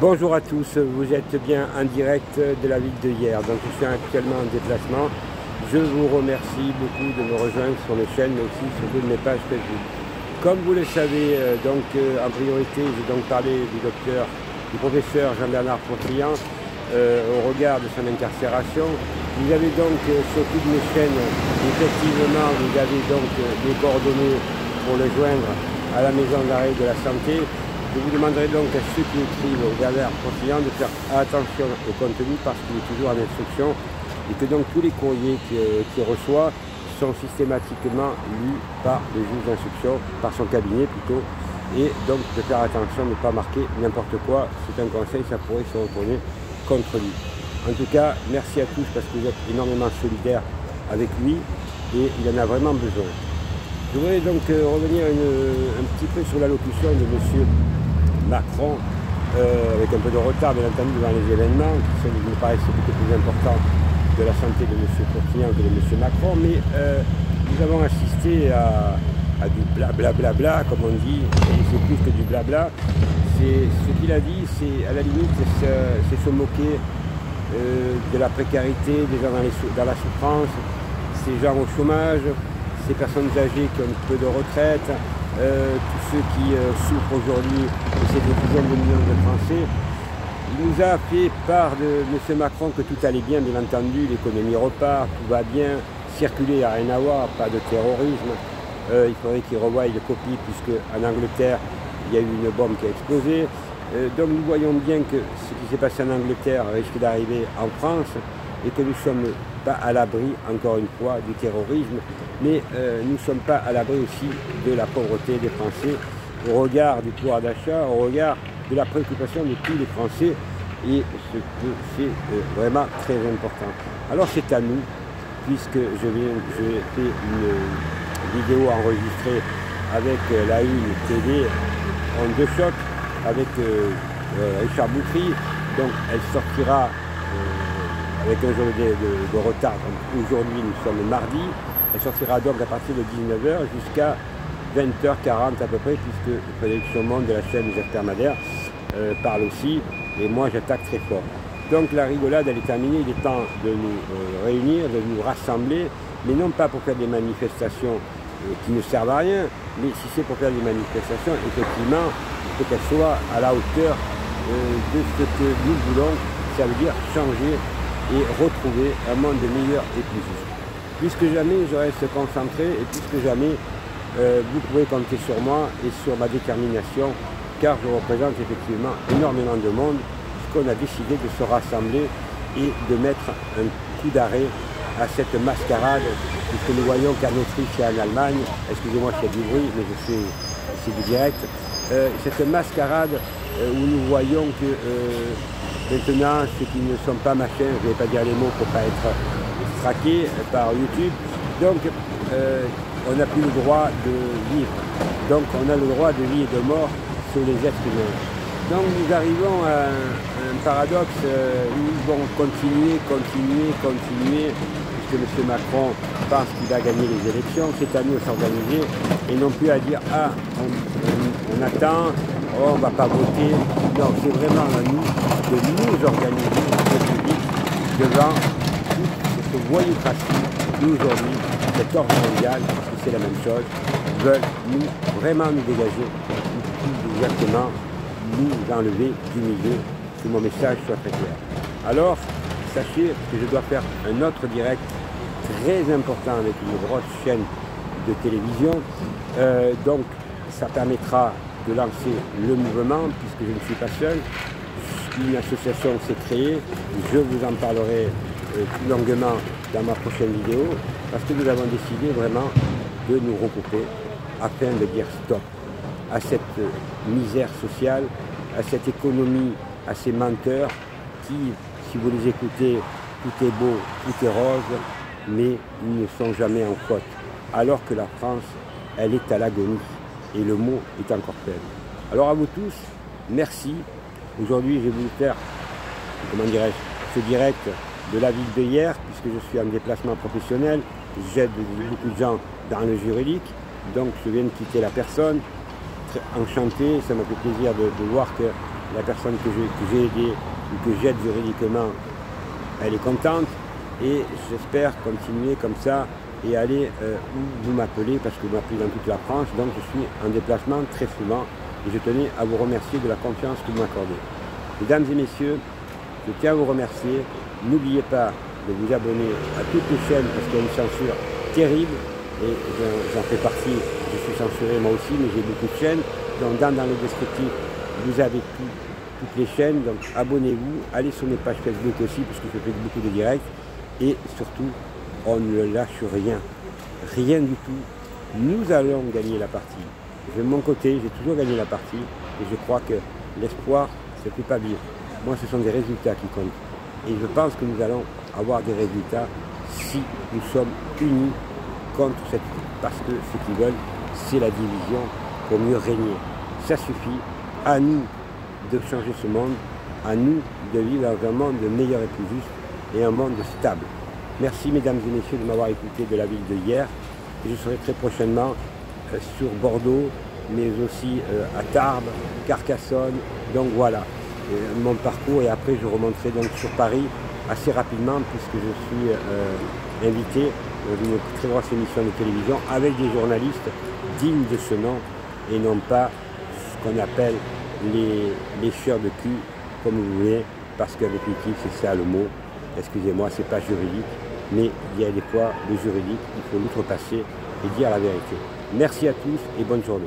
Bonjour à tous, vous êtes bien en direct de la ville de Hyères, donc je suis actuellement en déplacement. Je vous remercie beaucoup de me rejoindre sur mes chaînes, mais aussi sur toutes mes pages Facebook. Comme vous le savez, en priorité, j'ai donc parlé du professeur Jean-Bernard Pourtillant au regard de son incarcération. Vous avez donc sur toutes mes chaînes, effectivement, vous avez donc des coordonnées pour le joindre à la maison d'arrêt de la santé. Je vous demanderai donc à ceux qui écrivent au Jean-Bernard Pourtillant de faire attention au contenu parce qu'il est toujours en instruction et que donc tous les courriers qu'il reçoit sont systématiquement lus par le juge d'instruction, par son cabinet plutôt, et donc de faire attention, de ne pas marquer n'importe quoi. C'est un conseil, ça pourrait se retourner contre lui. En tout cas, merci à tous parce que vous êtes énormément solidaires avec lui et il en a vraiment besoin. Je voudrais donc revenir un petit peu sur l'allocution de M. Macron, avec un peu de retard bien entendu dans les événements, qui me paraissent beaucoup plus importants de la santé de M. Pourtillant que de M. Macron, mais nous avons assisté à du blablabla, comme on dit, et c'est plus que du blabla. Ce qu'il a dit, c'est à la limite, c'est se moquer de la précarité, des gens dans la souffrance, ces gens au chômage, ces personnes âgées qui ont un peu de retraite, tous ceux qui souffrent aujourd'hui de ces dizaines de millions de Français. Il nous a fait part de M. Macron que tout allait bien, bien entendu, l'économie repart, tout va bien, circuler à rien à voir, pas de terrorisme. Il faudrait qu'il revoie les copies puisque en Angleterre, il y a eu une bombe qui a explosé. Donc nous voyons bien que ce qui s'est passé en Angleterre risque d'arriver en France et que nous ne sommes pas à l'abri, encore une fois, du terrorisme, mais nous ne sommes pas à l'abri aussi de la pauvreté des Français au regard du pouvoir d'achat, au regard de la préoccupation de tous les Français, et ce que c'est vraiment très important. Alors c'est à nous, puisque j'ai fait une vidéo enregistrée avec la Une TV en deux chocs, avec Richard Boutry, donc elle sortira avec un jour de retard. Aujourd'hui, nous sommes mardi. Elle sortira donc à partir de 19h jusqu'à 20h40 à peu près, puisque Prédiction Monde de la chaîne Jacques Permadère parle aussi. Et moi, j'attaque très fort. Donc la rigolade, elle est terminée. Il est temps de nous réunir, de nous rassembler, mais non pas pour faire des manifestations qui ne servent à rien, mais si c'est pour faire des manifestations, effectivement, il faut qu'elles soient à la hauteur de ce que nous voulons. Ça veut dire changer et retrouver un monde meilleur et plus juste. Plus que jamais, je reste concentré et plus que jamais, vous pouvez compter sur moi et sur ma détermination, car je représente effectivement énormément de monde, puisqu'on a décidé de se rassembler et de mettre un coup d'arrêt à cette mascarade, puisque nous voyons qu'en Autriche et en Allemagne, excusez-moi s'il y a du bruit, mais c'est du direct, cette mascarade où nous voyons que maintenant, ceux qui ne sont pas machins, je ne vais pas dire les mots pour ne pas être traqués par YouTube, donc on n'a plus le droit de vivre. Donc on a le droit de vie et de mort sur les êtres humains. Donc nous arrivons à un paradoxe où ils vont continuer, puisque M. Macron pense qu'il va gagner les élections, c'est à nous de s'organiser et non plus à dire « Ah, on attend ». Oh, on ne va pas voter. Non, c'est vraiment à nous de nous organiser en République devant toute cette voyoucratie qui aujourd'hui, cet ordre mondial, parce que c'est la même chose, veulent vraiment nous dégager, plus exactement nous enlever du milieu, que mon message soit très clair. Alors, sachez que je dois faire un autre direct très important avec une grosse chaîne de télévision. Donc, ça permettra de lancer le mouvement, puisque je ne suis pas seul. Une association s'est créée, je vous en parlerai plus longuement dans ma prochaine vidéo, parce que nous avons décidé vraiment de nous regrouper afin de dire stop à cette misère sociale, à cette économie, à ces menteurs qui, si vous les écoutez, tout est beau, tout est rose, mais ils ne sont jamais en faute, alors que la France, elle est à l'agonie. Et le mot est encore faible. Alors à vous tous, merci. Aujourd'hui, j'ai voulu faire, comment dirais-je, ce direct de la ville de Hyères, puisque je suis en déplacement professionnel. J'aide beaucoup de gens dans le juridique, donc je viens de quitter la personne. Très enchanté, ça m'a fait plaisir de voir que la personne que j'ai aidée ou que j'aide juridiquement, elle est contente. Et j'espère continuer comme ça et aller où vous m'appelez, parce que vous m'appelez dans toute la France, donc je suis en déplacement très souvent et je tenais à vous remercier de la confiance que vous m'accordez. Mesdames et messieurs, je tiens à vous remercier. N'oubliez pas de vous abonner à toutes les chaînes parce qu'il y a une censure terrible et j'en fais partie, je suis censuré moi aussi, mais j'ai beaucoup de chaînes. Donc dans le descriptif, vous avez toutes les chaînes, donc abonnez-vous, allez sur mes pages Facebook aussi parce que je fais beaucoup de directs et surtout, on ne lâche rien, rien du tout. Nous allons gagner la partie. De mon côté, j'ai toujours gagné la partie et je crois que l'espoir, ça ne fait pas vivre. Moi, ce sont des résultats qui comptent. Et je pense que nous allons avoir des résultats si nous sommes unis contre cette idée. Parce que ce qu'ils veulent, c'est la division pour mieux régner. Ça suffit. À nous de changer ce monde, à nous de vivre dans un monde meilleur et plus juste et un monde stable. Merci mesdames et messieurs de m'avoir écouté de la ville de hier. Je serai très prochainement sur Bordeaux, mais aussi à Tarbes, Carcassonne. Donc voilà mon parcours et après je remonterai donc sur Paris assez rapidement puisque je suis invité dans une très grosse émission de télévision avec des journalistes dignes de ce nom et non pas ce qu'on appelle les lécheurs de cul comme vous voulez, parce qu'avec l'équipe c'est ça le mot. Excusez-moi, c'est pas juridique, mais il y a des fois le juridique, il faut l'outrepasser et dire la vérité. Merci à tous et bonne journée.